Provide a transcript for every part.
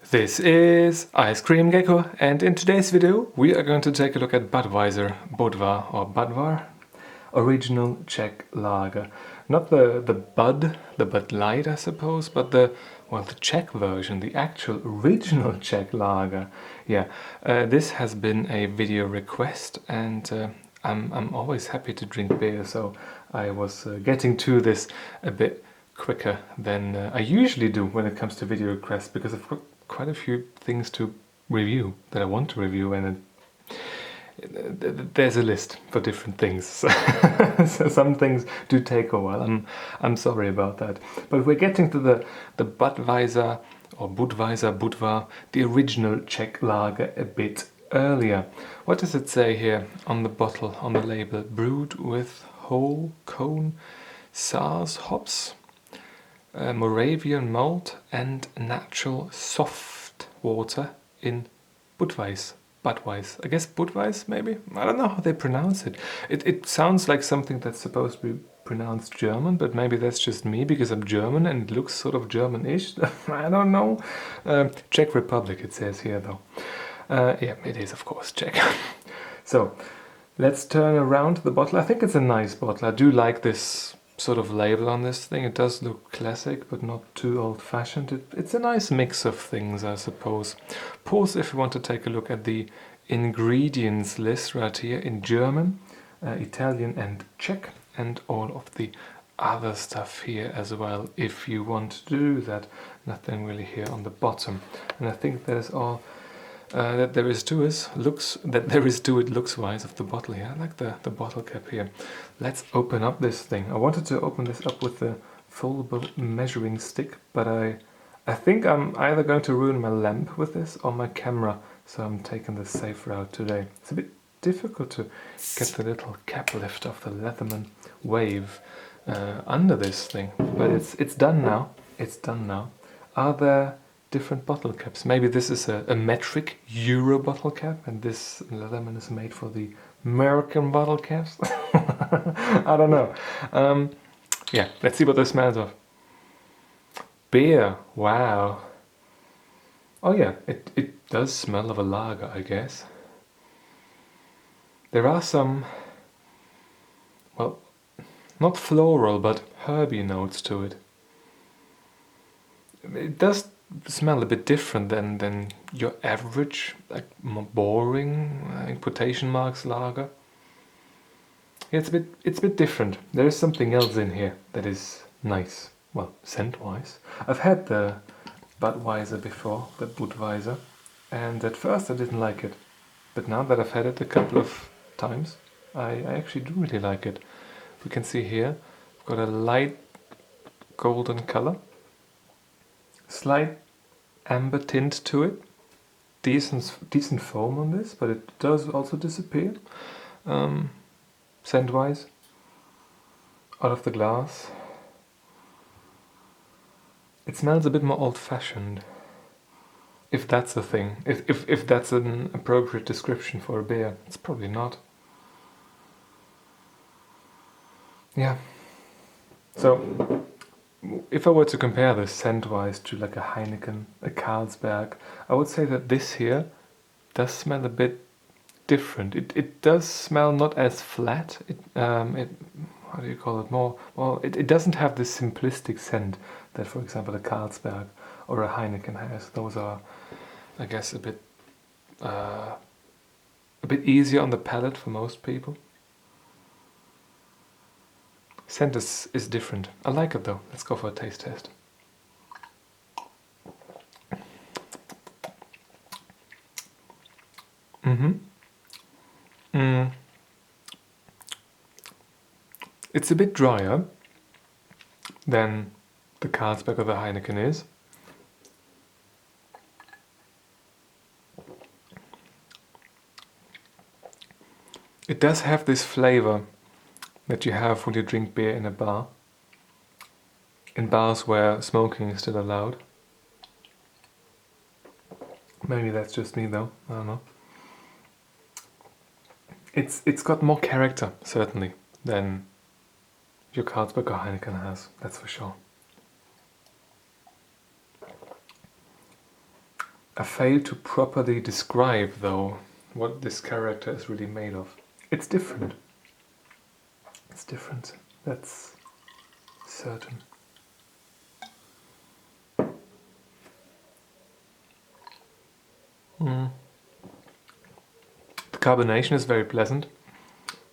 This is Ice Cream Gecko, and in today's video we are going to take a look at Budweiser, Budvar or Budvar, original Czech lager. Not the Bud Light I suppose, but the Czech version, the actual original Czech lager. Yeah, this has been a video request, and I'm always happy to drink beer, so I was getting to this a bit quicker than I usually do when it comes to video requests, because I've got quite a few things to review that I want to review, and there's a list for different things. So some things do take a while. I'm sorry about that, but we're getting to the Budweiser or Budvar, the original Czech lager, a bit earlier. What does it say here on the bottle, on the label? Brewed with whole cone Saaz hops, Moravian malt and natural soft water in Budweiser. I guess Budweiser, maybe? I don't know how they pronounce it. It sounds like something that's supposed to be pronounced German, but maybe that's just me because I'm German and it looks sort of German-ish. I don't know. Czech Republic it says here though. Yeah, it is of course Czech. So let's turn around the bottle. I think it's a nice bottle. I do like this sort of label on this thing. It does look classic but not too old-fashioned. It's a nice mix of things, I suppose. Pause if you want to take a look at the ingredients list right here in German, Italian and Czech, and all of the other stuff here as well if you want to do that. Nothing really here on the bottom, and I think that is all that there is to it looks-wise of the bottle here. I like the bottle cap here. Let's open up this thing. I wanted to open this up with the foldable measuring stick, but I think I'm either going to ruin my lamp with this or my camera, so I'm taking the safe route today. It's a bit difficult to get the little cap lift of the Leatherman Wave under this thing, but it's done now. It's done now. Are there different bottle caps? Maybe this is a metric Euro bottle cap, and this Leatherman is made for the American bottle caps. I don't know. Yeah, let's see what this smells of. Beer. Wow. Oh yeah, it does smell of a lager, I guess. There are some, well, not floral but herby notes to it. It does smell a bit different than your average, like more boring, in quotation marks, lager. Yeah, it's a bit different. There is something else in here that is nice. Well, scent-wise, I've had the Budweiser before, the Budweiser, and at first I didn't like it, but now that I've had it a couple of times, I actually do really like it. We can see here, I've got a light golden color. Slight amber tint to it, decent foam on this, but it does also disappear. Scent-wise, out of the glass, it smells a bit more old-fashioned, if that's a thing. If that's an appropriate description for a beer. It's probably not. Yeah. So if I were to compare this scent-wise to like a Heineken, a Carlsberg, I would say that this here does smell a bit different. It does smell not as flat. How do you call it? More, well, it doesn't have this simplistic scent that, for example, a Carlsberg or a Heineken has. Those are, I guess, a bit easier on the palate for most people. Scent is different. I like it though. Let's go for a taste test. It's a bit drier than the Carlsberg or the Heineken is. It does have this flavor that you have when you drink beer in a bar. In bars where smoking is still allowed. Maybe that's just me though, I don't know. It's got more character, certainly, than your Carlsberg or Heineken has, that's for sure. I failed to properly describe, though, what this character is really made of. It's different. It's different. That's certain. The carbonation is very pleasant.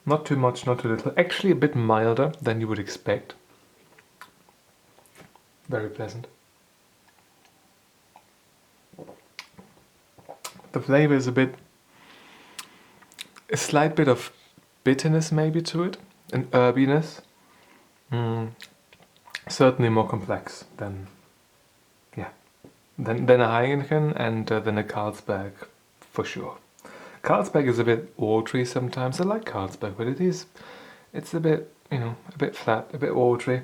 Not too much, not too little. Actually a bit milder than you would expect. Very pleasant. The flavor is a slight bit of bitterness maybe to it, an herbiness. Certainly more complex than a Heineken and than a Carlsberg, for sure. Carlsberg is a bit watery sometimes. I like Carlsberg, but it's a bit, a bit flat, a bit watery.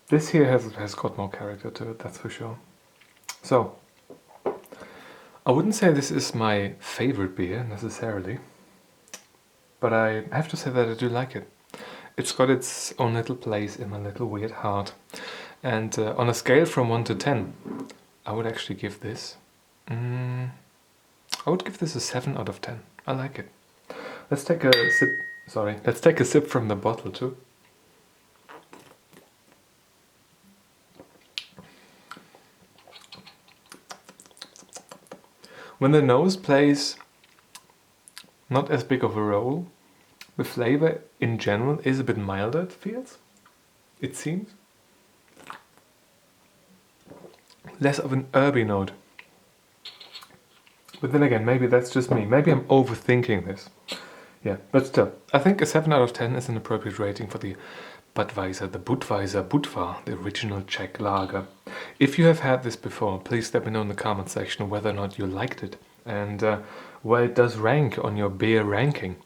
This here has got more character to it, that's for sure. So, I wouldn't say this is my favorite beer necessarily, but I have to say that I do like it. It's got its own little place in my little weird heart. And on a scale from 1 to 10, I would actually give this... I would give this a 7 out of 10. I like it. Let's take a sip... Sorry. Let's take a sip from the bottle too. When the nose plays not as big of a role, the flavor in general is a bit milder, it feels. It seems. Less of an herby note. But then again, maybe that's just me. Maybe I'm overthinking this. Yeah, but still, I think a 7 out of 10 is an appropriate rating for the Budweiser, Budvar, the original Czech lager. If you have had this before, please let me know in the comment section whether or not you liked it and where it does rank on your beer ranking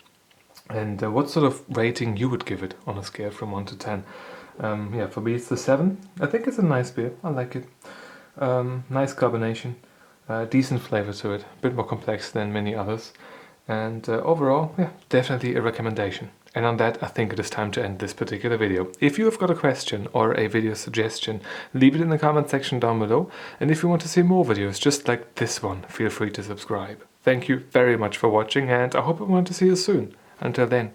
and what sort of rating you would give it on a scale from 1 to 10. Yeah, for me it's a 7. I think it's a nice beer. I like it. Nice carbonation, decent flavor to it, a bit more complex than many others, and overall, yeah, definitely a recommendation. And on that, I think it is time to end this particular video. If you have got a question or a video suggestion, leave it in the comment section down below, and if you want to see more videos just like this one, feel free to subscribe. Thank you very much for watching, and I hope I want to see you soon. Until then,